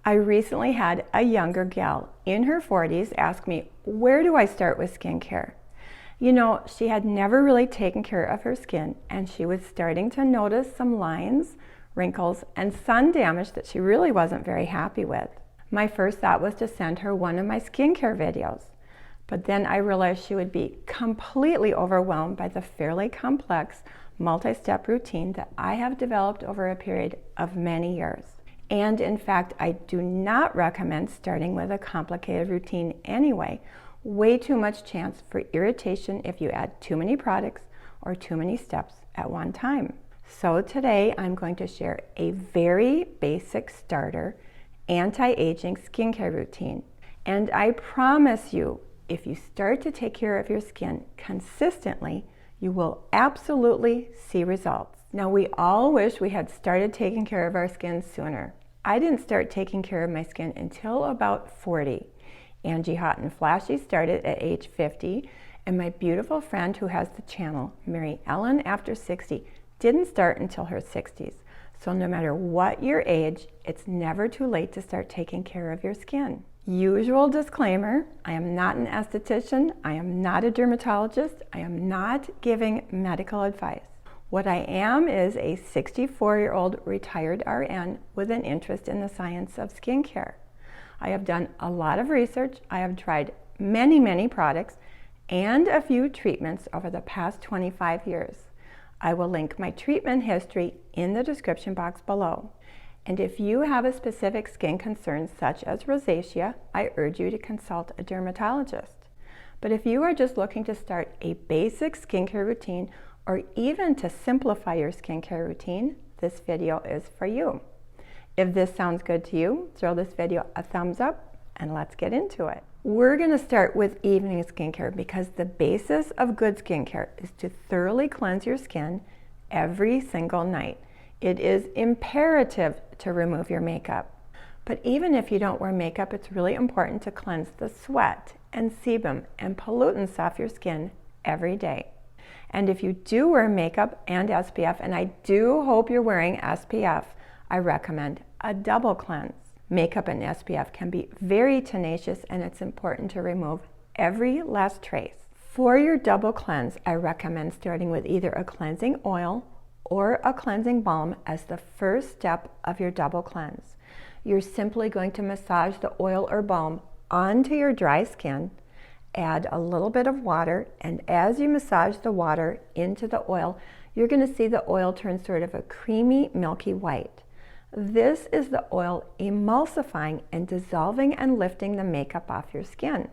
I recently had a younger gal in her 40s ask me, where do I start with skincare? You know, she had never really taken care of her skin, and she was starting to notice some lines, wrinkles, and sun damage that she really wasn't very happy with. My first thought was to send her one of my skincare videos, but then I realized she would be completely overwhelmed by the fairly complex multi-step routine that I have developed over a period of many years. And in fact, I do not recommend starting with a complicated routine anyway. Way too much chance for irritation if you add too many products or too many steps at one time. So today I'm going to share a very basic starter anti-aging skincare routine. And I promise you, if you start to take care of your skin consistently, you will absolutely see results. Now, we all wish we had started taking care of our skin sooner. I didn't start taking care of my skin until about 40. Angie Hot and Flashy started at age 50, and my beautiful friend who has the channel, Mary Ellen After 60, didn't start until her 60s. So no matter what your age, it's never too late to start taking care of your skin. Usual disclaimer, I am not an esthetician, I am not a dermatologist, I am not giving medical advice. What I am is a 64-year-old retired RN with an interest in the science of skincare. I have done a lot of research, I have tried many products and a few treatments over the past 25 years. I will link my treatment history in the description box below. And if you have a specific skin concern such as rosacea, I urge you to consult a dermatologist. But if you are just looking to start a basic skincare routine or even to simplify your skincare routine, this video is for you. If this sounds good to you, throw this video a thumbs up and let's get into it. We're going to start with evening skincare because the basis of good skincare is to thoroughly cleanse your skin every single night. It is imperative to remove your makeup. But even if you don't wear makeup, it's really important to cleanse the sweat and sebum and pollutants off your skin every day. And if you do wear makeup and SPF, and I do hope you're wearing SPF, I recommend a double cleanse. Makeup and SPF can be very tenacious, and it's important to remove every last trace. For your double cleanse, I recommend starting with either a cleansing oil or a cleansing balm as the first step of your double cleanse. You're simply going to massage the oil or balm onto your dry skin, add a little bit of water, and as you massage the water into the oil, you're going to see the oil turn sort of a creamy, milky white. This is the oil emulsifying and dissolving and lifting the makeup off your skin.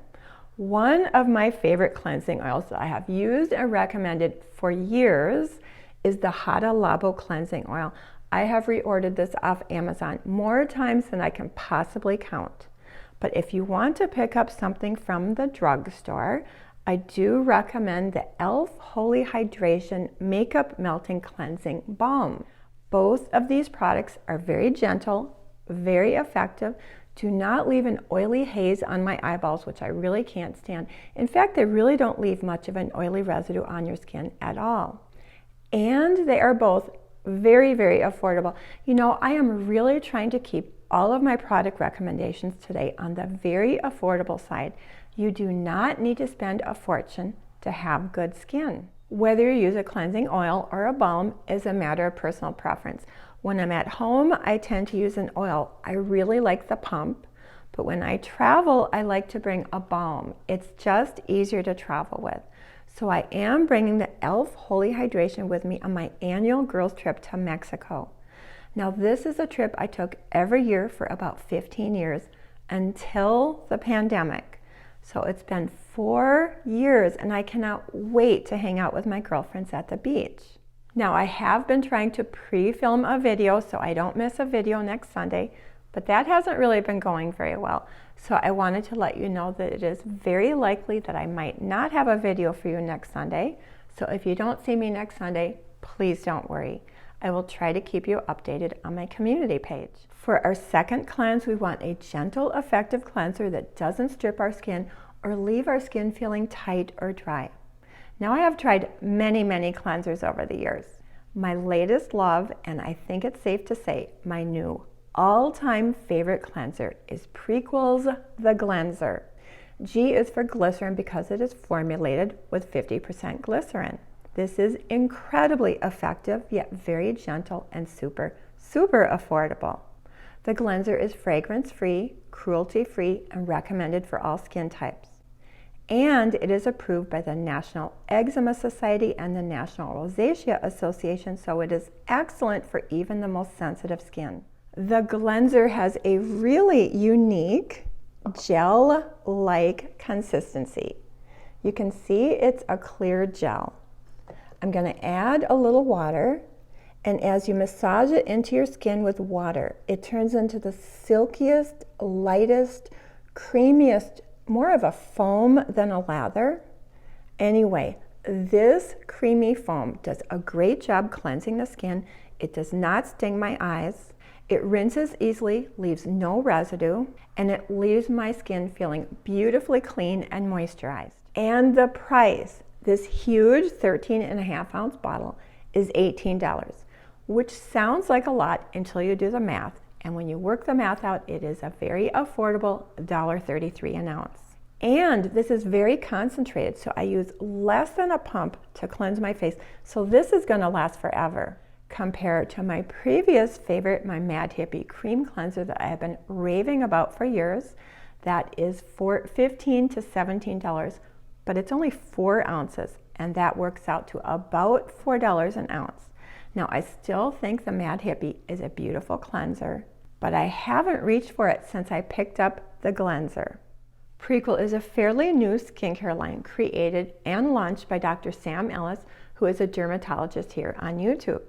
One of my favorite cleansing oils that I have used and recommended for years is the Hada Labo cleansing oil. I have reordered this off Amazon more times than I can possibly count. But if you want to pick up something from the drugstore, I do recommend the e.l.f. Holy Hydration Makeup Melting Cleansing Balm. Both of these products are very gentle, very effective, do not leave an oily haze on my eyeballs, which I really can't stand. In fact, they really don't leave much of an oily residue on your skin at all. And they are both very affordable. You know, I am really trying to keep all of my product recommendations today on the very affordable side. You do not need to spend a fortune to have good skin. Whether you use a cleansing oil or a balm is a matter of personal preference. When I'm at home, I tend to use an oil. I really like the pump, but when I travel, I like to bring a balm. It's just easier to travel with. So I am bringing the e.l.f. Holy Hydration with me on my annual girls trip to Mexico. Now, this is a trip I took every year for about 15 years until the pandemic. So it's been 4 years and I cannot wait to hang out with my girlfriends at the beach. Now, I have been trying to pre-film a video so I don't miss a video next Sunday, but that hasn't really been going very well. So I wanted to let you know that it is very likely that I might not have a video for you next Sunday. So if you don't see me next Sunday, please don't worry. I will try to keep you updated on my community page. For our second cleanse, we want a gentle, effective cleanser that doesn't strip our skin or leave our skin feeling tight or dry. Now, I have tried many cleansers over the years. My latest love, and I think it's safe to say, my new all-time favorite cleanser is Prequel's The Glenser. G is for glycerin because it is formulated with 50% glycerin. This is incredibly effective, yet very gentle and super affordable. The Glenser is fragrance-free, cruelty-free, and recommended for all skin types. And it is approved by the National Eczema Society and the National Rosacea Association, so it is excellent for even the most sensitive skin. The Glenser has a really unique gel-like consistency. You can see it's a clear gel. I'm going to add a little water, and as you massage it into your skin with water, it turns into the silkiest, lightest, creamiest, more of a foam than a lather. Anyway, this creamy foam does a great job cleansing the skin. It does not sting my eyes. It rinses easily, leaves no residue, and it leaves my skin feeling beautifully clean and moisturized. And the price, this huge 13.5 ounce bottle, is $18, which sounds like a lot until you do the math. And when you work the math out, it is a very affordable $1.33 an ounce. And this is very concentrated, so I use less than a pump to cleanse my face. So this is going to last forever. Compared to my previous favorite, my Mad Hippie Cream Cleanser that I have been raving about for years. That is for $15 to $17, but it's only 4 ounces, and that works out to about $4 an ounce. Now, I still think the Mad Hippie is a beautiful cleanser, but I haven't reached for it since I picked up the Glenser. Prequel is a fairly new skincare line created and launched by Dr. Sam Ellis, who is a dermatologist here on YouTube.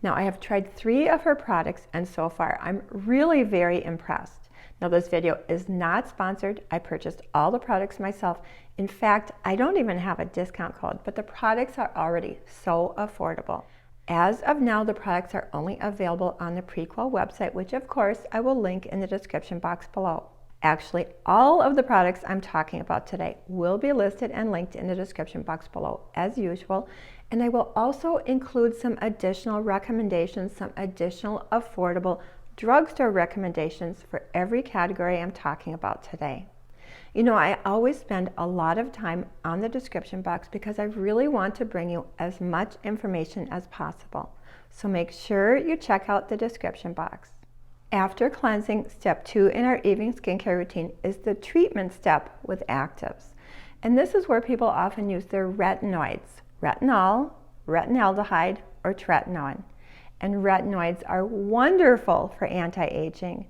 Now, I have tried 3 of her products, and so far I'm really very impressed. Now, this video is not sponsored. I purchased all the products myself. In fact, I don't even have a discount code, but the products are already so affordable. As of now, the products are only available on the Prequel website, which of course I will link in the description box below. Actually, all of the products I'm talking about today will be listed and linked in the description box below as usual. And I will also include some additional recommendations, some additional affordable drugstore recommendations for every category I'm talking about today. You know, I always spend a lot of time on the description box because I really want to bring you as much information as possible. So make sure you check out the description box. After cleansing, step 2 in our evening skincare routine is the treatment step with actives. And this is where people often use their retinoids, retinol, retinaldehyde, or tretinoin. And retinoids are wonderful for anti-aging.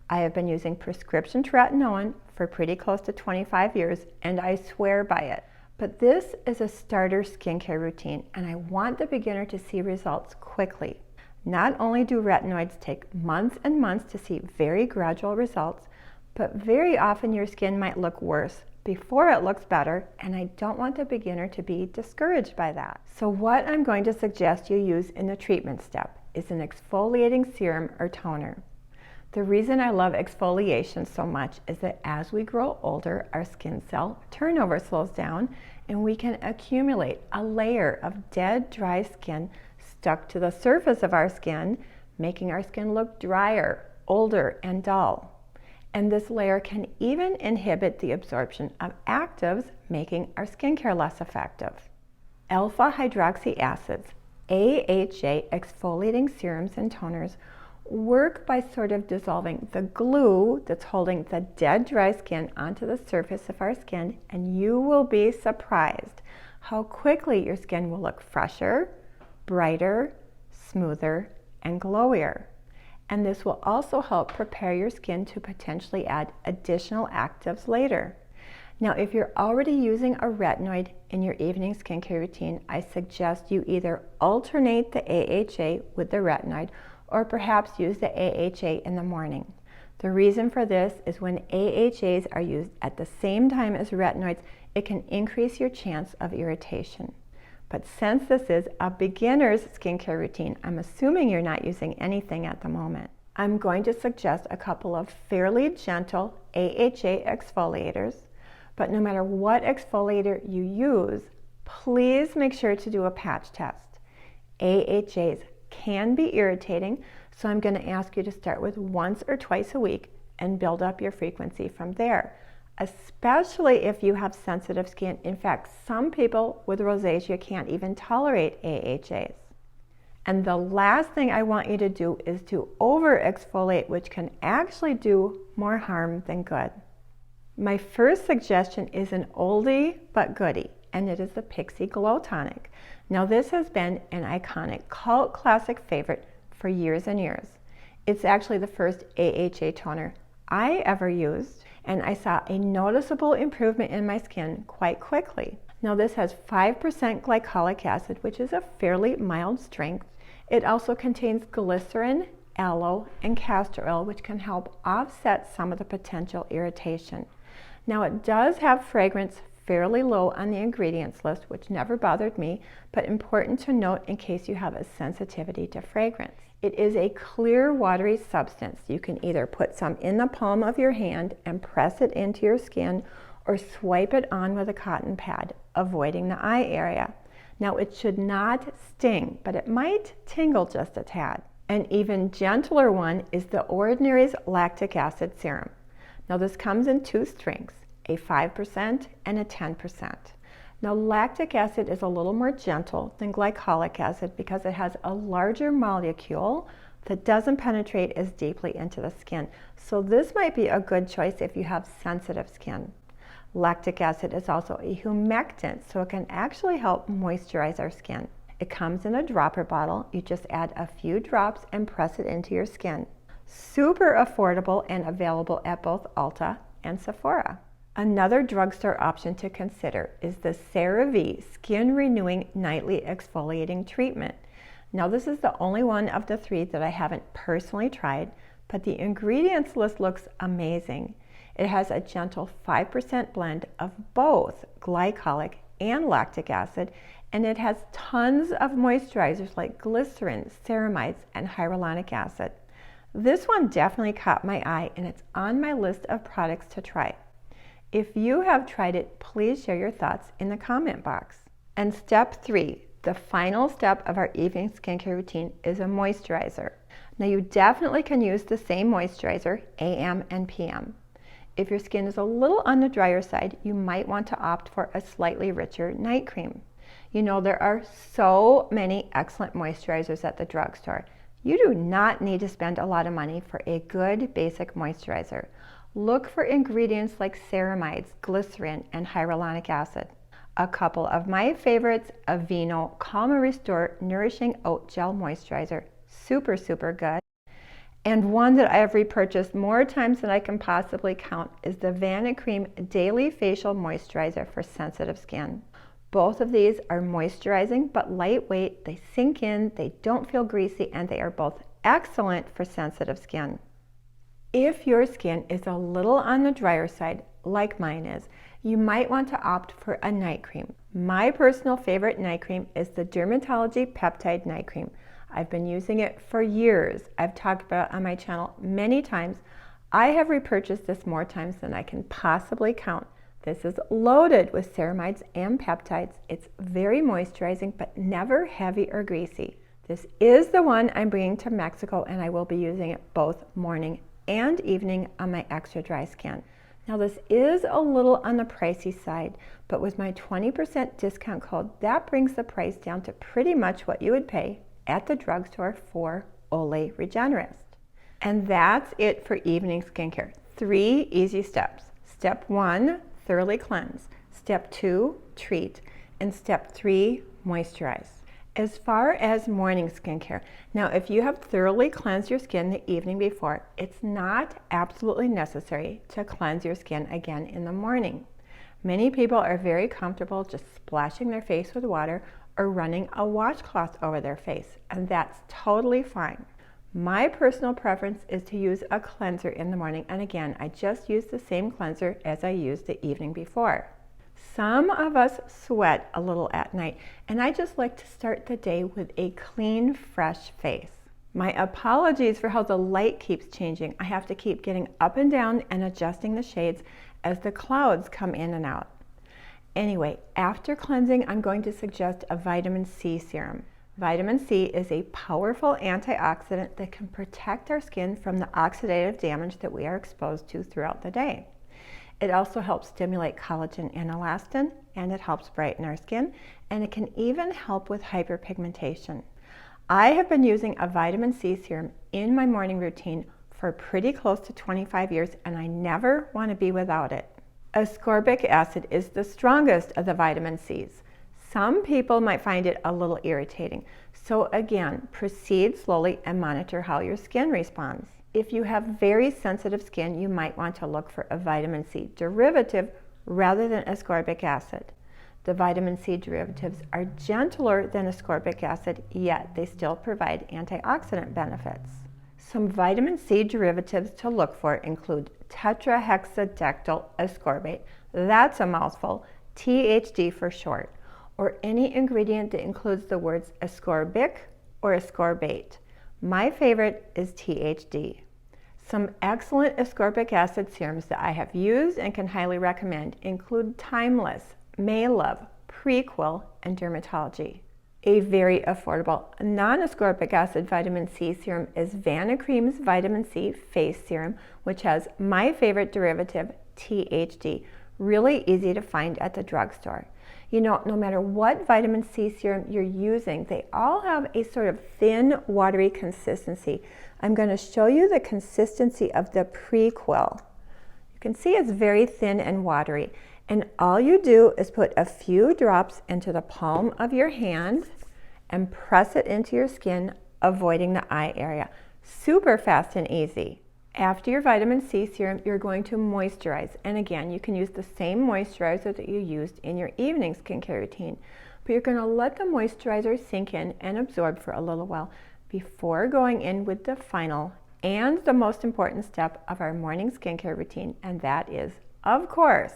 I have been using prescription tretinoin for pretty close to 25 years, and I swear by it. But this is a starter skincare routine, and I want the beginner to see results quickly. Not only do retinoids take months and months to see very gradual results, but very often your skin might look worse before it looks better, and I don't want the beginner to be discouraged by that. So what I'm going to suggest you use in the treatment step is an exfoliating serum or toner. The reason I love exfoliation so much is that as we grow older, our skin cell turnover slows down, and we can accumulate a layer of dead, dry skin stuck to the surface of our skin, making our skin look drier, older, and dull. And this layer can even inhibit the absorption of actives, making our skincare less effective. Alpha hydroxy acids, AHA exfoliating serums and toners work by sort of dissolving the glue that's holding the dead, dry skin onto the surface of our skin, and you will be surprised how quickly your skin will look fresher, brighter, smoother, and glowier. And this will also help prepare your skin to potentially add additional actives later. Now, if you're already using a retinoid in your evening skincare routine, I suggest you either alternate the AHA with the retinoid or perhaps use the AHA in the morning. The reason for this is when AHAs are used at the same time as retinoids, it can increase your chance of irritation. But since this is a beginner's skincare routine, I'm assuming you're not using anything at the moment. I'm going to suggest a couple of fairly gentle AHA exfoliators, but no matter what exfoliator you use, please make sure to do a patch test. AHAs can be irritating, So I'm going to ask you to start with once or twice a week and build up your frequency from there, especially if you have sensitive skin. In fact, some people with rosacea can't even tolerate AHAs. And the last thing I want you to do is to over-exfoliate, which can actually do more harm than good. My first suggestion is an oldie but goodie, and it is the Pixie Glow Tonic. Now this has been an iconic cult classic favorite for years and years. It's actually the first AHA toner I ever used, and I saw a noticeable improvement in my skin quite quickly. Now this has 5% glycolic acid, which is a fairly mild strength. It also contains glycerin, aloe, and castor oil, which can help offset some of the potential irritation. Now it does have fragrance fairly low on the ingredients list, which never bothered me, but important to note in case you have a sensitivity to fragrance. It is a clear, watery substance. You can either put some in the palm of your hand and press it into your skin, or swipe it on with a cotton pad, avoiding the eye area. Now it should not sting, but it might tingle just a tad. An even gentler one is the Ordinary's lactic acid serum. Now this comes in two strengths, a 5% and a 10%. Now lactic acid is a little more gentle than glycolic acid because it has a larger molecule that doesn't penetrate as deeply into the skin. So this might be a good choice if you have sensitive skin. Lactic acid is also a humectant, so it can actually help moisturize our skin. It comes in a dropper bottle. You just add a few drops and press it into your skin. Super affordable and available at both Ulta and Sephora. Another drugstore option to consider is the CeraVe Skin Renewing Nightly Exfoliating Treatment. Now this is the only one of the three that I haven't personally tried, but the ingredients list looks amazing. It has a gentle 5% blend of both glycolic and lactic acid, and it has tons of moisturizers like glycerin, ceramides, and hyaluronic acid. This one definitely caught my eye, and it's on my list of products to try. If you have tried it, please share your thoughts in the comment box. And step 3, the final step of our evening skincare routine, is a moisturizer. Now you definitely can use the same moisturizer, AM and PM. If your skin is a little on the drier side, you might want to opt for a slightly richer night cream. You know, there are so many excellent moisturizers at the drugstore. You do not need to spend a lot of money for a good basic moisturizer. Look for ingredients like ceramides, glycerin, and hyaluronic acid. A couple of my favorites, Aveeno Calm and Restore Nourishing Oat Gel Moisturizer, super good. And one that I have repurchased more times than I can possibly count is the Vanicream Daily Facial Moisturizer for sensitive skin. Both of these are moisturizing but lightweight, they sink in, they don't feel greasy, and they are both excellent for sensitive skin. If your skin is a little on the drier side, like mine is, you might want to opt for a night cream. My personal favorite night cream is the DRMTLGY Peptide Night Cream. I've been using it for years. I've talked about it on my channel many times. I have repurchased this more times than I can possibly count. This is loaded with ceramides and peptides. It's very moisturizing, but never heavy or greasy. This is the one I'm bringing to Mexico, and I will be using it both morning and evening on my extra dry skin. Now this is a little on the pricey side, but with my 20% discount code, that brings the price down to pretty much what you would pay at the drugstore for Olay Regenerist. And that's it for evening skincare. 3 easy steps. Step 1, thoroughly cleanse. Step 2, treat. And step 3, moisturize. As far as morning skincare, now if you have thoroughly cleansed your skin the evening before, it's not absolutely necessary to cleanse your skin again in the morning. Many people are very comfortable just splashing their face with water or running a washcloth over their face, and that's totally fine. My personal preference is to use a cleanser in the morning, and again, I just use the same cleanser as I used the evening before. Some of us sweat a little at night, and I just like to start the day with a clean, fresh face. My apologies for how the light keeps changing. I have to keep getting up and down and adjusting the shades as the clouds come in and out. Anyway, after cleansing, I'm going to suggest a vitamin C serum. Vitamin C is a powerful antioxidant that can protect our skin from the oxidative damage that we are exposed to throughout the day. It also helps stimulate collagen and elastin, and it helps brighten our skin, and it can even help with hyperpigmentation. I have been using a vitamin C serum in my morning routine for pretty close to 25 years, and I never want to be without it. Ascorbic acid is the strongest of the vitamin C's. Some people might find it a little irritating, so again, proceed slowly and monitor how your skin responds. If you have very sensitive skin, you might want to look for a vitamin C derivative rather than ascorbic acid. The vitamin C derivatives are gentler than ascorbic acid, yet they still provide antioxidant benefits. Some vitamin C derivatives to look for include tetrahexadectyl ascorbate, that's a mouthful, THD for short, or any ingredient that includes the words ascorbic or ascorbate. My favorite is THD. Some excellent ascorbic acid serums that I have used and can highly recommend include Timeless, Maylove, Prequel, and Dermatology. A very affordable non-ascorbic acid vitamin C serum is Vanicream's Vitamin C Face Serum, which has my favorite derivative, THD. Really easy to find at the drugstore. You know, no matter what vitamin C serum you're using, they all have a sort of thin, watery consistency. I'm going to show you the consistency of the Prequel. You can see it's very thin and watery. And all you do is put a few drops into the palm of your hand and press it into your skin, avoiding the eye area. Super fast and easy. After your vitamin C serum, you're going to moisturize. And again, you can use the same moisturizer that you used in your evening skincare routine. But you're going to let the moisturizer sink in and absorb for a little while before going in with the final and the most important step of our morning skincare routine, and that is, of course,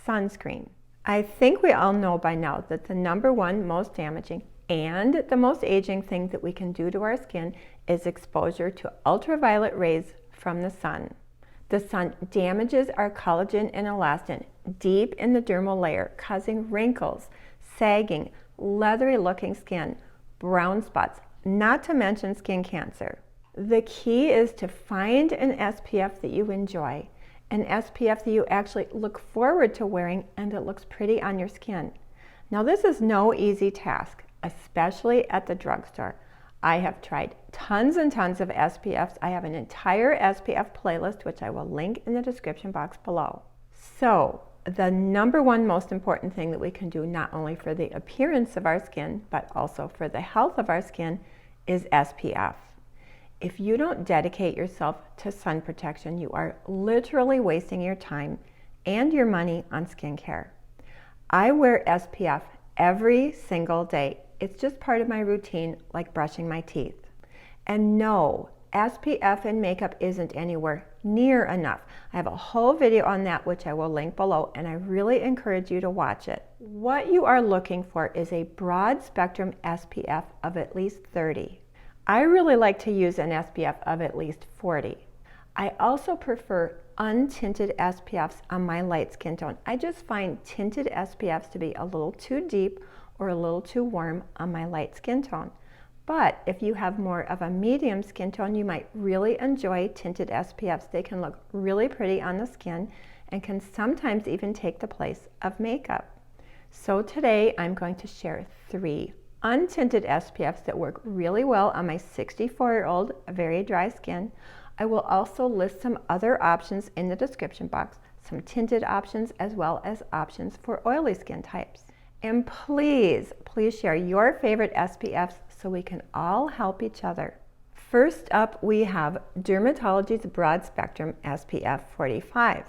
sunscreen. I think we all know by now that the number one most damaging and the most aging thing that we can do to our skin is exposure to ultraviolet rays from the sun. The sun damages our collagen and elastin deep in the dermal layer, causing wrinkles, sagging, leathery looking skin, brown spots, not to mention skin cancer. The key is to find an SPF that you enjoy, an SPF that you actually look forward to wearing and that looks pretty on your skin. Now this is no easy task, especially at the drugstore. I have tried tons and tons of SPFs. I have an entire SPF playlist, which I will link in the description box below. So the number one most important thing that we can do, not only for the appearance of our skin, but also for the health of our skin, is SPF. If you don't dedicate yourself to sun protection, you are literally wasting your time and your money on skincare. I wear SPF every single day. It's just part of my routine, like brushing my teeth. And no, SPF in makeup isn't anywhere near enough. I have a whole video on that, which I will link below, and I really encourage you to watch it. What you are looking for is a broad spectrum SPF of at least 30. I really like to use an SPF of at least 40. I also prefer untinted SPFs on my light skin tone. I just find tinted SPFs to be a little too deep or a little too warm on my light skin tone. But if you have more of a medium skin tone, you might really enjoy tinted SPFs. They can look really pretty on the skin and can sometimes even take the place of makeup. So today I'm going to share 3 untinted SPFs that work really well on my 64-year-old very dry skin. I will also list some other options in the description box, some tinted options as well as options for oily skin types. And please share your favorite SPFs so we can all help each other. First up, we have Dermatology's Broad Spectrum SPF 45.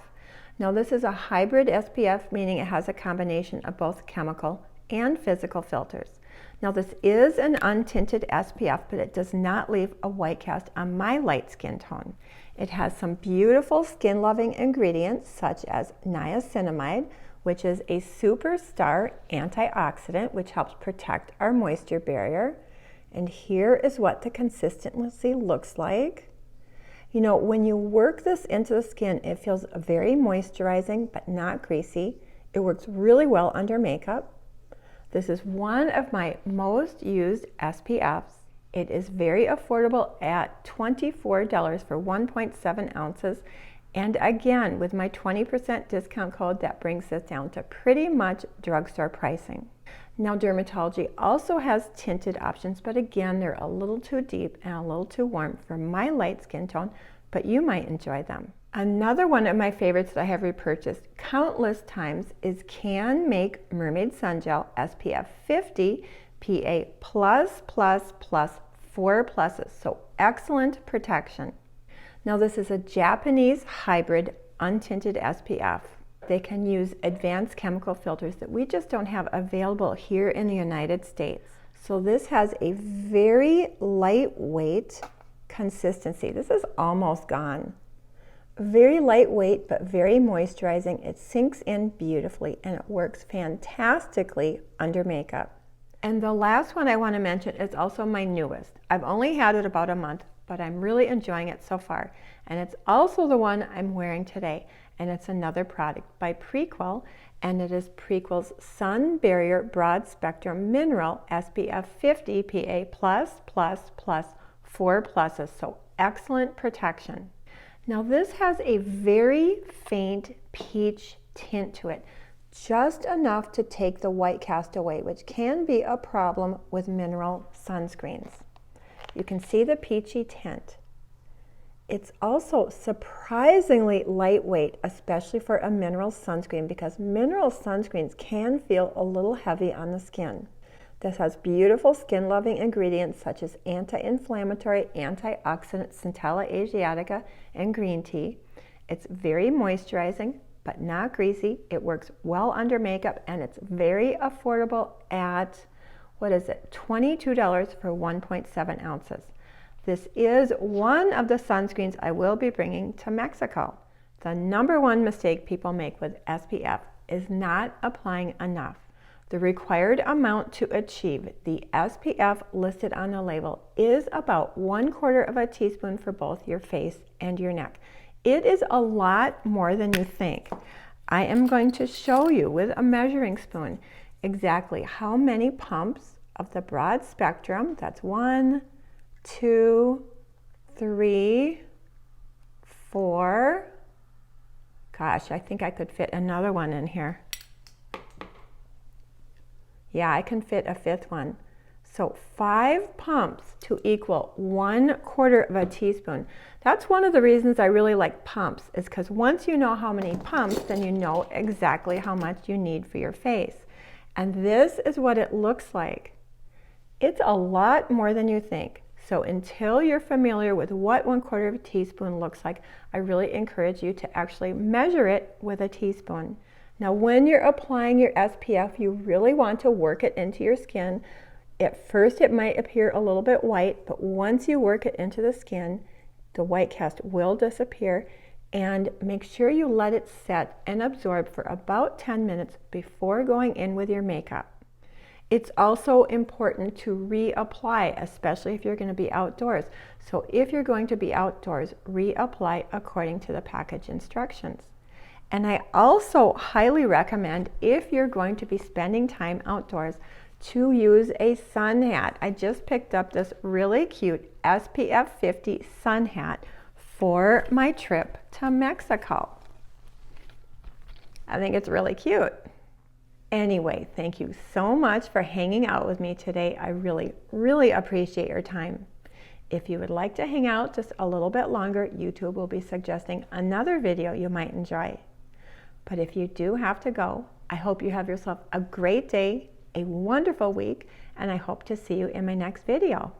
Now this is a hybrid SPF, meaning it has a combination of both chemical and physical filters. Now this is an untinted SPF, but it does not leave a white cast on my light skin tone. It has some beautiful skin-loving ingredients such as niacinamide, which is a superstar antioxidant which helps protect our moisture barrier. And here is what the consistency looks like. You know, when you work this into the skin, it feels very moisturizing but not greasy. It works really well under makeup. This is one of my most used SPFs. It is very affordable at $24 for 1.7 ounces. And again, with my 20% discount code, that brings this down to pretty much drugstore pricing. Now, Dermatology also has tinted options, but again, they're a little too deep and a little too warm for my light skin tone, but you might enjoy them. Another one of my favorites that I have repurchased countless times is Can Make Mermaid Sun Gel SPF 50 PA+++, 4 pluses, so excellent protection. Now this is a Japanese hybrid untinted SPF. They can use advanced chemical filters that we just don't have available here in the United States. So this has a very lightweight consistency. This is almost gone. Very lightweight, but very moisturizing. It sinks in beautifully and it works fantastically under makeup. And the last one I want to mention is also my newest. I've only had it about a month, but I'm really enjoying it so far. And it's also the one I'm wearing today. And it's another product by Prequel, and it is Prequel's Sun Barrier Broad Spectrum Mineral SPF 50 PA+++, 4 pluses, so excellent protection. Now this has a very faint peach tint to it, just enough to take the white cast away, which can be a problem with mineral sunscreens. You can see the peachy tint. It's also surprisingly lightweight, especially for a mineral sunscreen, because mineral sunscreens can feel a little heavy on the skin. This has beautiful skin-loving ingredients such as anti-inflammatory, antioxidant Centella asiatica, and green tea. It's very moisturizing, but not greasy. It works well under makeup, and it's very affordable at, what is it, $22 for 1.7 ounces. This is one of the sunscreens I will be bringing to Mexico. The #1 mistake people make with SPF is not applying enough. The required amount to achieve the SPF listed on the label is about 1/4 teaspoon for both your face and your neck. It is a lot more than you think. I am going to show you with a measuring spoon exactly how many pumps of the broad spectrum, that's 1, 2, 3, 4. Gosh, I think I could fit another one in here. Yeah, I can fit a 5th one. So 5 pumps to equal 1/4 teaspoon. That's one of the reasons I really like pumps, is because once you know how many pumps, then you know exactly how much you need for your face. And this is what it looks like. It's a lot more than you think. So until you're familiar with what 1/4 teaspoon looks like, I really encourage you to actually measure it with a teaspoon. Now, when you're applying your SPF, you really want to work it into your skin. At first, it might appear a little bit white, but once you work it into the skin, the white cast will disappear. And make sure you let it set and absorb for about 10 minutes before going in with your makeup. It's also important to reapply, especially if you're going to be outdoors. So if you're going to be outdoors, reapply according to the package instructions. And I also highly recommend, if you're going to be spending time outdoors, to use a sun hat. I just picked up this really cute SPF 50 sun hat for my trip to Mexico. I think it's really cute. Anyway, thank you so much for hanging out with me today. I really appreciate your time. If you would like to hang out just a little bit longer, YouTube will be suggesting another video you might enjoy. But if you do have to go, I hope you have yourself a great day, a wonderful week, and I hope to see you in my next video.